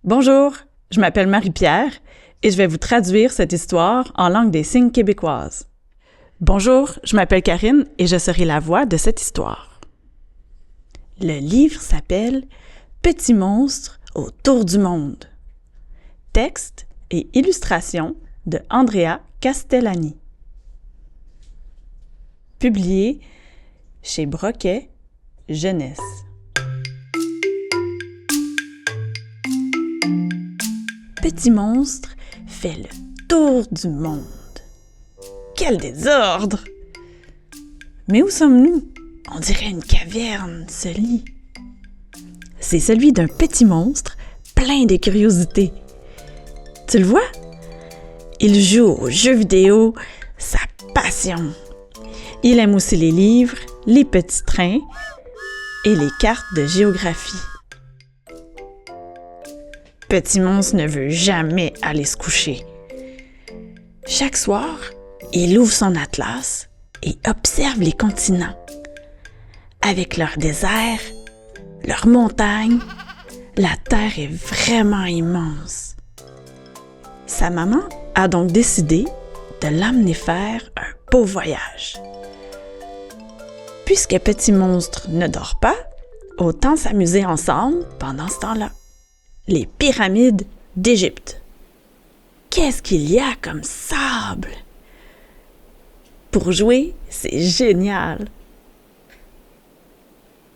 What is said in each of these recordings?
Bonjour, je m'appelle Marie-Pierre et je vais vous traduire cette histoire en langue des signes québécoise. Bonjour, je m'appelle Karine et je serai la voix de cette histoire. Le livre s'appelle « Petit monstre autour du monde ». Texte et illustration de Andrea Castellani. Publié chez Broquet Jeunesse. Petit monstre fait le tour du monde. Quel désordre! Mais où sommes-nous? On dirait une caverne, ce lit. C'est celui d'un petit monstre plein de curiosité. Tu le vois? Il joue aux jeux vidéo, sa passion. Il aime aussi les livres, les petits trains et les cartes de géographie. Petit monstre ne veut jamais aller se coucher. Chaque soir, il ouvre son atlas et observe les continents. Avec leurs déserts, leurs montagnes, la Terre est vraiment immense. Sa maman a donc décidé de l'emmener faire un beau voyage. Puisque Petit monstre ne dort pas, autant s'amuser ensemble pendant ce temps-là. Les pyramides d'Égypte. Qu'est-ce qu'il y a comme sable? Pour jouer, c'est génial.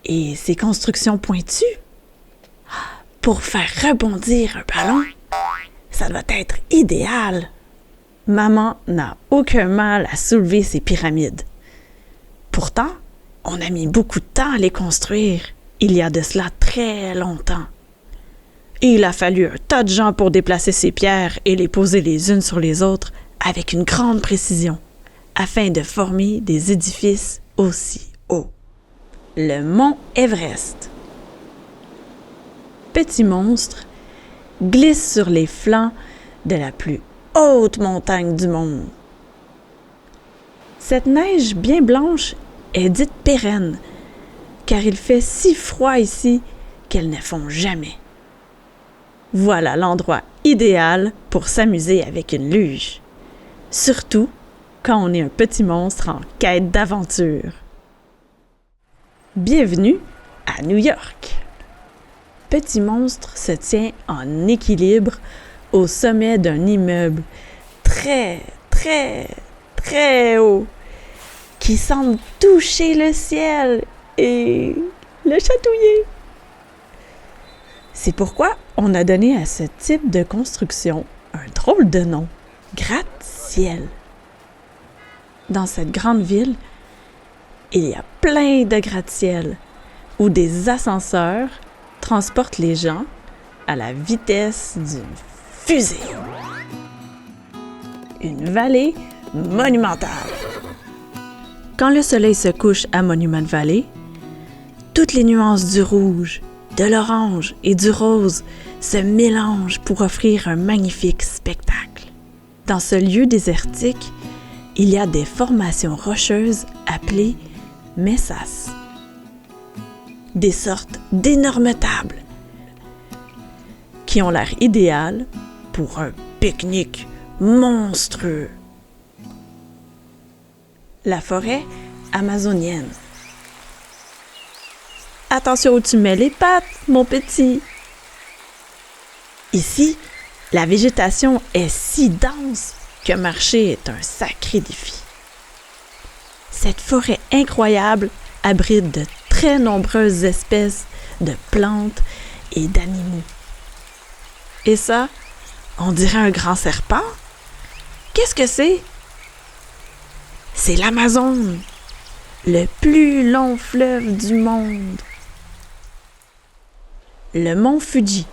Et ces constructions pointues? Pour faire rebondir un ballon, ça doit être idéal. Maman n'a aucun mal à soulever ces pyramides. Pourtant, on a mis beaucoup de temps à les construire, il y a de cela très longtemps. Et il a fallu un tas de gens pour déplacer ces pierres et les poser les unes sur les autres avec une grande précision, afin de former des édifices aussi hauts. Le mont Everest. Petit monstre glisse sur les flancs de la plus haute montagne du monde. Cette neige bien blanche est dite pérenne, car il fait si froid ici qu'elle ne fond jamais. Voilà l'endroit idéal pour s'amuser avec une luge. Surtout quand on est un petit monstre en quête d'aventure. Bienvenue à New York. Petit monstre se tient en équilibre au sommet d'un immeuble très, très, très haut qui semble toucher le ciel et le chatouiller. C'est pourquoi on a donné à ce type de construction un drôle de nom, gratte-ciel. Dans cette grande ville, il y a plein de gratte-ciel où des ascenseurs transportent les gens à la vitesse d'une fusée. Une vallée monumentale. Quand le soleil se couche à Monument Valley, toutes les nuances du rouge, de l'orange et du rose se mélangent pour offrir un magnifique spectacle. Dans ce lieu désertique, il y a des formations rocheuses appelées messas. Des sortes d'énormes tables qui ont l'air idéales pour un pique-nique monstrueux. La forêt amazonienne. Attention où tu mets les pattes, mon petit! Ici, la végétation est si dense que marcher est un sacré défi. Cette forêt incroyable abrite de très nombreuses espèces de plantes et d'animaux. Et ça, on dirait un grand serpent? Qu'est-ce que c'est? C'est l'Amazone, le plus long fleuve du monde. Le mont Fuji.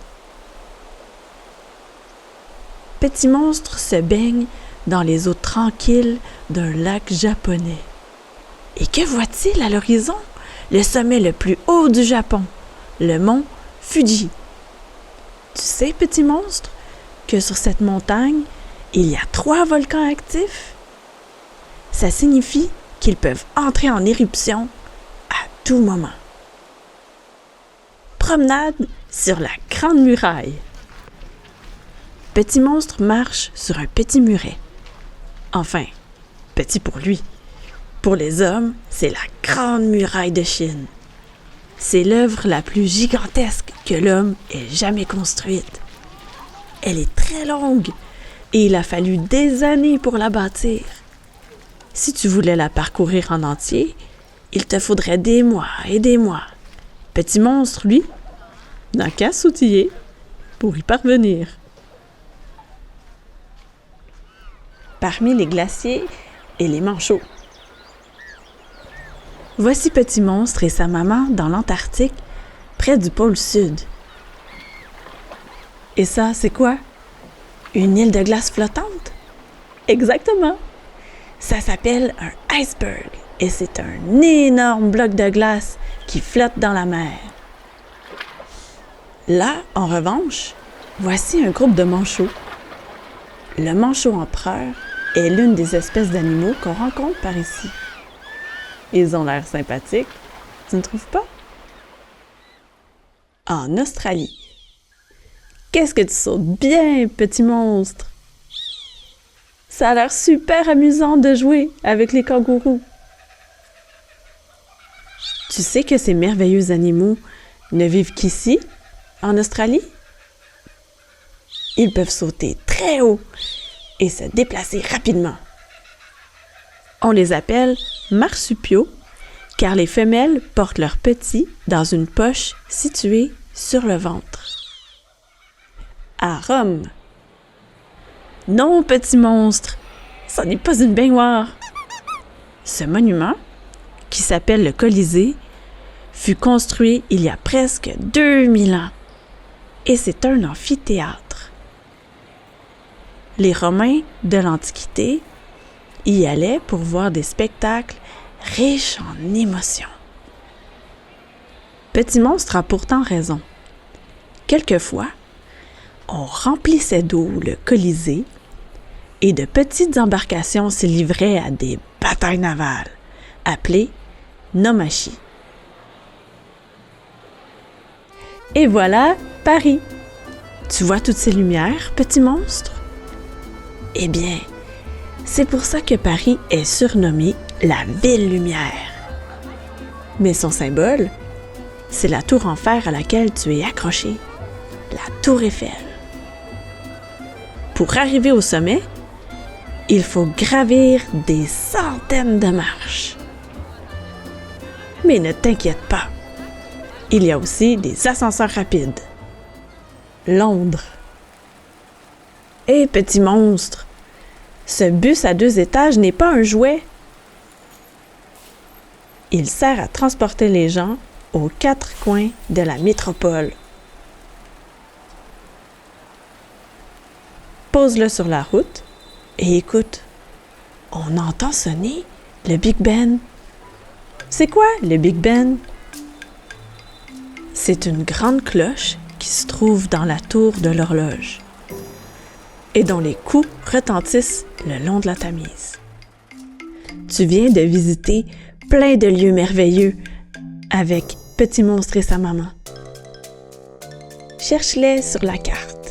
Petit monstre se baigne dans les eaux tranquilles d'un lac japonais. Et que voit-il à l'horizon? Le sommet le plus haut du Japon, le mont Fuji. Tu sais, petit monstre, que sur cette montagne, il y a 3 volcans actifs? Ça signifie qu'ils peuvent entrer en éruption à tout moment. Promenade sur la Grande Muraille. Petit Monstre marche sur un petit muret. Enfin, petit pour lui. Pour les hommes, c'est la grande muraille de Chine. C'est l'œuvre la plus gigantesque que l'homme ait jamais construite. Elle est très longue et il a fallu des années pour la bâtir. Si tu voulais la parcourir en entier, il te faudrait des mois et des mois. Petit Monstre, lui, n'a qu'à s'outiller pour y parvenir. Parmi les glaciers et les manchots. Voici Petit Monstre et sa maman dans l'Antarctique, près du pôle Sud. Et ça, c'est quoi? Une île de glace flottante? Exactement! Ça s'appelle un iceberg et c'est un énorme bloc de glace qui flotte dans la mer. Là, en revanche, voici un groupe de manchots. Le manchot empereur est l'une des espèces d'animaux qu'on rencontre par ici. Ils ont l'air sympathiques, tu ne trouves pas? En Australie. Qu'est-ce que tu sautes bien, Petit Monstre! Ça a l'air super amusant de jouer avec les kangourous. Tu sais que ces merveilleux animaux ne vivent qu'ici, en Australie? Ils peuvent sauter très haut et se déplacer rapidement. On les appelle marsupiaux car les femelles portent leurs petits dans une poche située sur le ventre. À Rome. Non, Petit Monstre, ce n'est pas une baignoire. Ce monument, qui s'appelle le Colisée, fut construit il y a presque 2000 ans et c'est un amphithéâtre. Les Romains de l'Antiquité y allaient pour voir des spectacles riches en émotions. Petit Monstre a pourtant raison. Quelquefois, on remplissait d'eau le Colisée et de petites embarcations se livraient à des batailles navales, appelées Nomachi. Et voilà Paris. Tu vois toutes ces lumières, Petit Monstre? Eh bien, c'est pour ça que Paris est surnommée la Ville Lumière. Mais son symbole, c'est la tour en fer à laquelle tu es accroché, la Tour Eiffel. Pour arriver au sommet, il faut gravir des centaines de marches. Mais ne t'inquiète pas, il y a aussi des ascenseurs rapides. Londres. Hé, Petit Monstre, ce bus à 2 étages n'est pas un jouet. Il sert à transporter les gens aux 4 coins de la métropole. Pose-le sur la route et écoute. On entend sonner le Big Ben. C'est quoi le Big Ben? C'est une grande cloche qui se trouve dans la tour de l'horloge et dont les coups retentissent le long de la Tamise. Tu viens de visiter plein de lieux merveilleux avec Petit Monstre et sa maman. Cherche-les sur la carte.